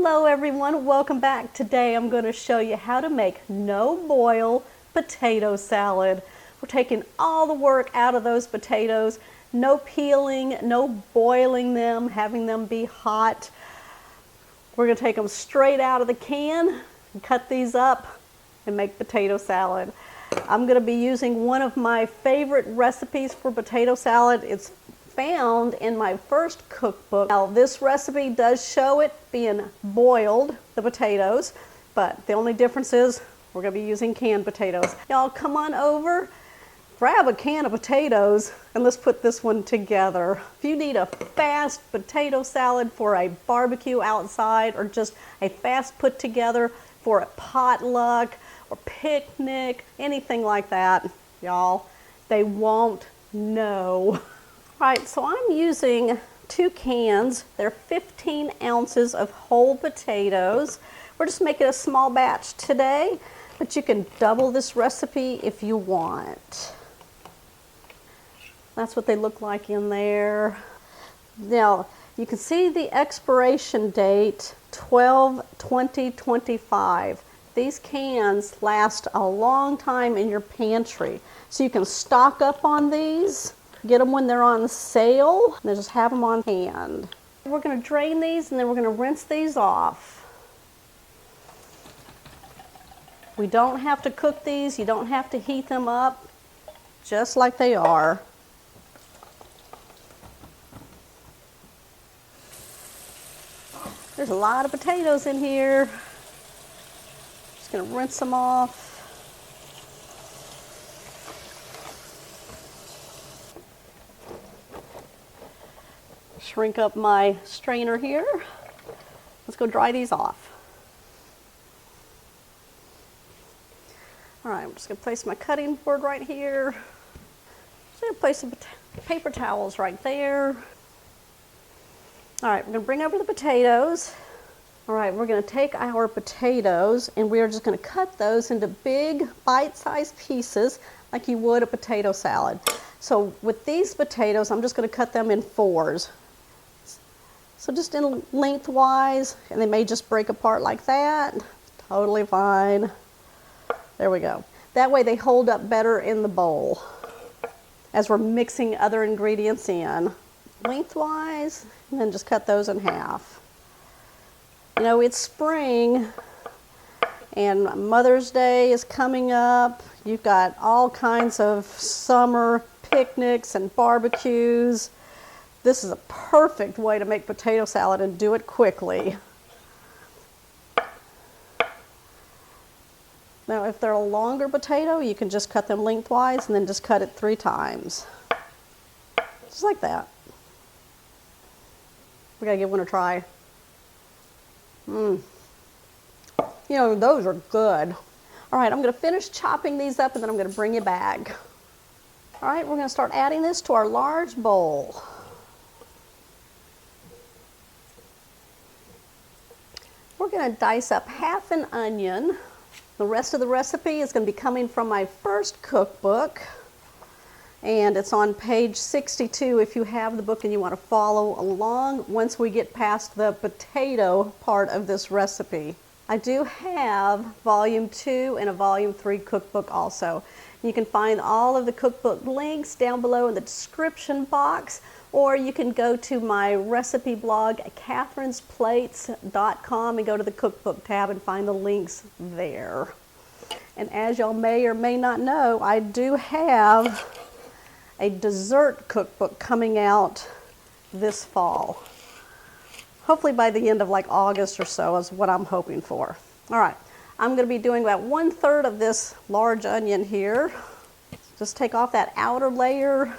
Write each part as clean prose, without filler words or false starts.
Hello everyone, welcome back. Today I'm going to show you how to make no-boil potato salad. We're taking all the work out of those potatoes, no peeling, no boiling them, having them be hot. We're going to take them straight out of the can and cut these up and make potato salad. I'm going to be using one of my favorite recipes for potato salad. It's found in my first cookbook. Now this recipe does show it being boiled, the potatoes, but the only difference is we're going to be using canned potatoes. Y'all come on over, grab a can of potatoes, and let's put this one together. If you need a fast potato salad for a barbecue outside or just a fast put together for a potluck or picnic, anything like that, y'all, they won't know. Right, so I'm using 2 cans. They're 15 ounces of whole potatoes. We're just making a small batch today, but you can double this recipe if you want. That's what they look like in there. Now, you can see the expiration date, 12/20/25. These cans last a long time in your pantry, so you can stock up on these. Get them when they're on sale, and just have them on hand. We're going to drain these and then we're going to rinse these off. We don't have to cook these, you don't have to heat them up, just like they are. There's a lot of potatoes in here. Just going to rinse them off. Shrink up my strainer here. Let's go dry these off. All right, I'm just gonna place my cutting board right here. Just gonna place some paper towels right there. All right, we're gonna bring over the potatoes. All right, we're gonna take our potatoes and we are just gonna cut those into big bite-sized pieces like you would a potato salad. So with these potatoes, I'm just gonna cut them in 4s. So just in lengthwise, and they may just break apart like that. Totally fine. There we go. That way they hold up better in the bowl as we're mixing other ingredients in. Lengthwise, and then just cut those in half. You know, it's spring and Mother's Day is coming up. You've got all kinds of summer picnics and barbecues. This is a perfect way to make potato salad and do it quickly. Now, if they're a longer potato, you can just cut them lengthwise and then just cut it 3 times. Just like that. We gotta give one a try. You know, those are good. All right, I'm gonna finish chopping these up and then I'm gonna bring you back. All right, we're gonna start adding this to our large bowl. We're going to dice up half an onion. The rest of the recipe is going to be coming from my first cookbook, and it's on page 62 if you have the book and you want to follow along once we get past the potato part of this recipe. I do have volume 2 and a volume 3 cookbook also. You can find all of the cookbook links down below in the description box, or you can go to my recipe blog at catherinesplates.com and go to the cookbook tab and find the links there. And as y'all may or may not know, I do have a dessert cookbook coming out this fall. Hopefully by the end of like August or so is what I'm hoping for. All right, I'm going to be doing about 1/3 of this large onion here. Just take off that outer layer.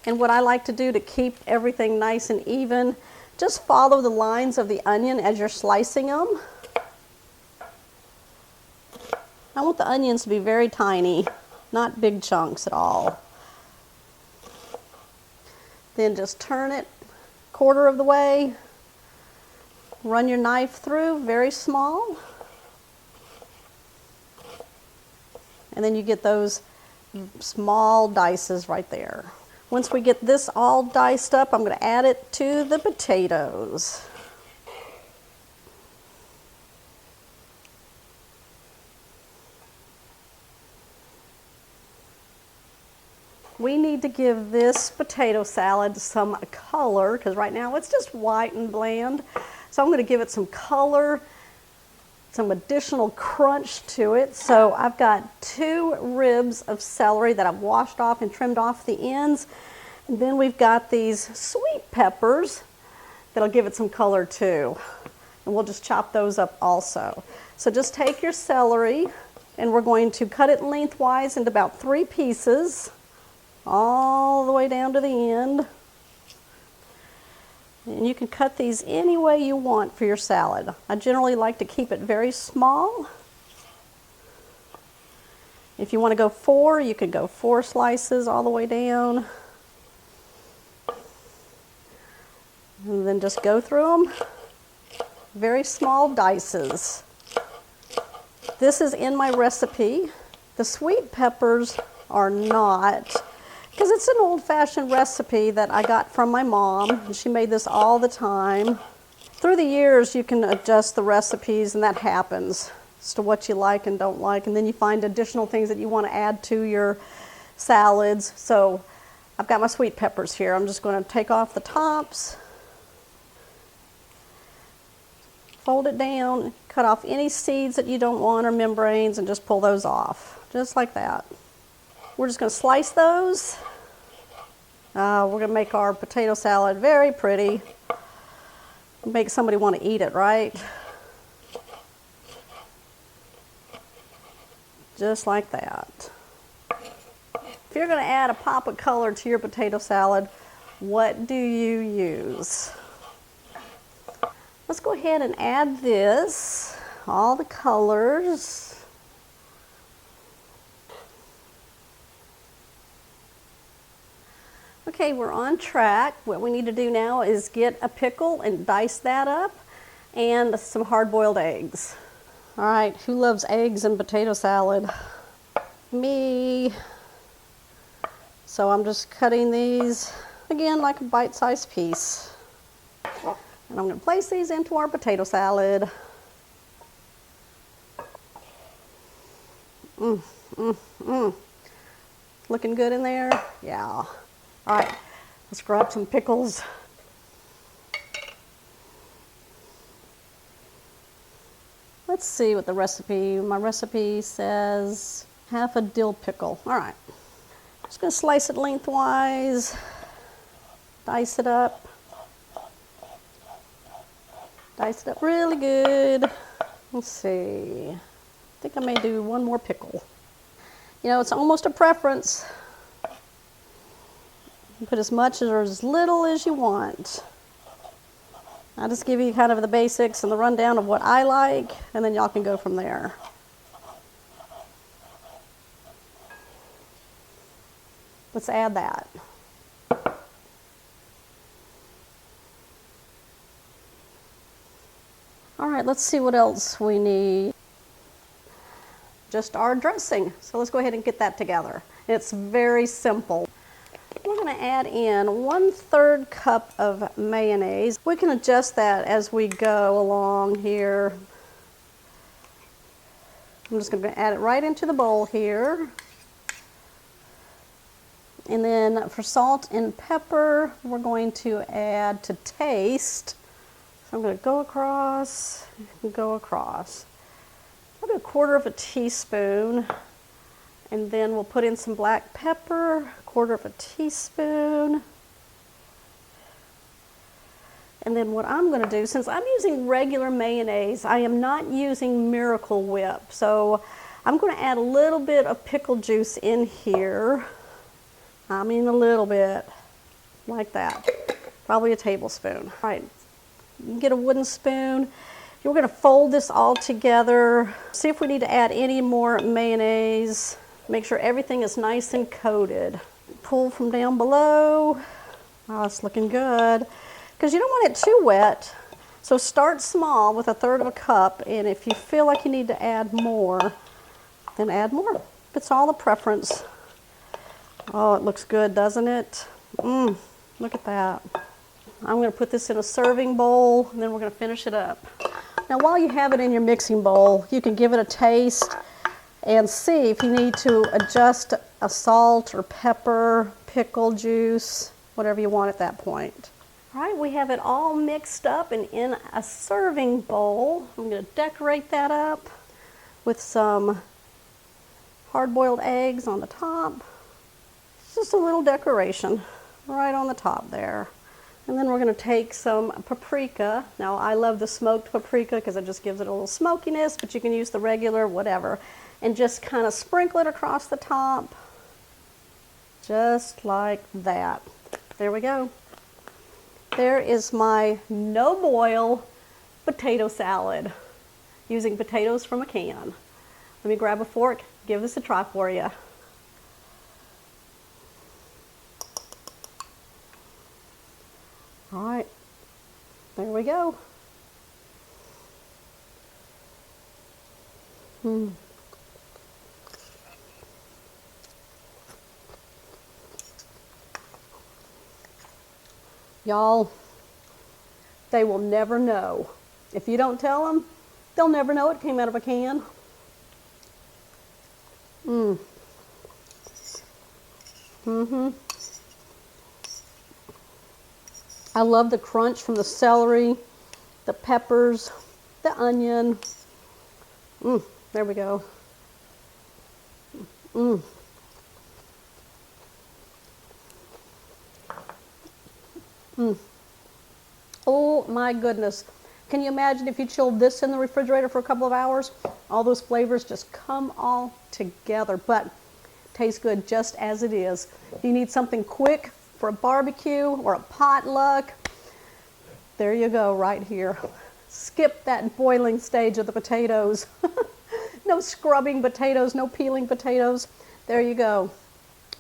And what I like to do to keep everything nice and even, just follow the lines of the onion as you're slicing them. I want the onions to be very tiny, not big chunks at all. Then just turn it 1/4 of the way. Run your knife through, very small. And then you get those small dices right there. Once we get this all diced up, I'm going to add it to the potatoes. We need to give this potato salad some color because right now it's just white and bland. So I'm going to give it some color, some additional crunch to it. So I've got 2 ribs of celery that I've washed off and trimmed off the ends. And then we've got these sweet peppers that'll give it some color too. And we'll just chop those up also. So just take your celery and we're going to cut it lengthwise into about 3 pieces. All the way down to the end. And you can cut these any way you want for your salad. I generally like to keep it very small. If you want to go 4, you could go 4 slices all the way down. And then just go through them. Very small dices. This is in my recipe. The sweet peppers are not, because it's an old-fashioned recipe that I got from my mom, and she made this all the time. Through the years, you can adjust the recipes, and that happens as to what you like and don't like, and then you find additional things that you want to add to your salads. So I've got my sweet peppers here. I'm just going to take off the tops, fold it down, cut off any seeds that you don't want or membranes, and just pull those off, just like that. We're just going to slice those. We're going to make our potato salad very pretty. Make somebody want to eat it, right? Just like that. If you're going to add a pop of color to your potato salad, what do you use? Let's go ahead and add this, all the colors. Okay, we're on track. What we need to do now is get a pickle and dice that up, and some hard-boiled eggs. All right, who loves eggs and potato salad? Me. So I'm just cutting these, again, like a bite-sized piece. And I'm going to place these into our potato salad. Looking good in there? Yeah. All right, let's grab some pickles. Let's see what my recipe says, half a dill pickle. All right, just gonna slice it lengthwise, dice it up really good. Let's see, I think I may do 1 more pickle. You know, it's almost a preference. You put as much or as little as you want. I'll just give you kind of the basics and the rundown of what I like, and then y'all can go from there. Let's add that. All right, let's see what else we need. Just our dressing. So let's go ahead and get that together. It's very simple. We're going to add in 1/3 cup of mayonnaise. We can adjust that as we go along here. I'm just going to add it right into the bowl here. And then for salt and pepper, we're going to add to taste. So I'm going to go across and go across. I'll do 1/4 teaspoon. And then we'll put in some black pepper, 1/4 teaspoon. And then what I'm going to do, since I'm using regular mayonnaise, I am not using Miracle Whip. So I'm going to add a little bit of pickle juice in here. I mean a little bit, like that. Probably a tablespoon. All right, you can get a wooden spoon. We're going to fold this all together. See if we need to add any more mayonnaise. Make sure everything is nice and coated. Pull from down below. Oh, it's looking good. Because you don't want it too wet. So start small with 1/3 cup, and if you feel like you need to add more, then add more. It's all a preference. Oh, it looks good, doesn't it? Look at that. I'm going to put this in a serving bowl, and then we're going to finish it up. Now, while you have it in your mixing bowl, you can give it a taste and see if you need to adjust a salt or pepper, pickle juice, whatever you want at that point. All right, we have it all mixed up and in a serving bowl. I'm going to decorate that up with some hard-boiled eggs on the top. It's just a little decoration right on the top there. And then we're going to take some paprika. Now, I love the smoked paprika because it just gives it a little smokiness, but you can use the regular, whatever. And just kind of sprinkle it across the top, just like that. There we go. There is my no-boil potato salad using potatoes from a can. Let me grab a fork, give this a try for you. All right, there we go. Y'all, they will never know. If you don't tell them, they'll never know it came out of a can. I love the crunch from the celery, the peppers, the onion. There we go. Oh my goodness. Can you imagine if you chilled this in the refrigerator for a couple of hours? All those flavors just come all together, but tastes good just as it is. If you need something quick for a barbecue or a potluck, there you go right here. Skip that boiling stage of the potatoes. No scrubbing potatoes, no peeling potatoes. There you go.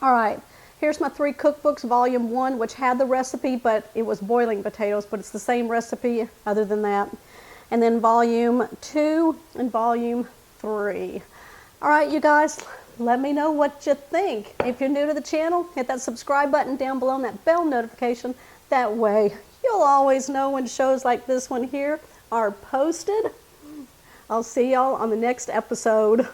All right. Here's my 3 cookbooks, volume 1, which had the recipe, but it was boiling potatoes, but it's the same recipe other than that. And then volume 2 and volume 3. All right, you guys, let me know what you think. If you're new to the channel, hit that subscribe button down below and that bell notification. That way, you'll always know when shows like this one here are posted. I'll see y'all on the next episode.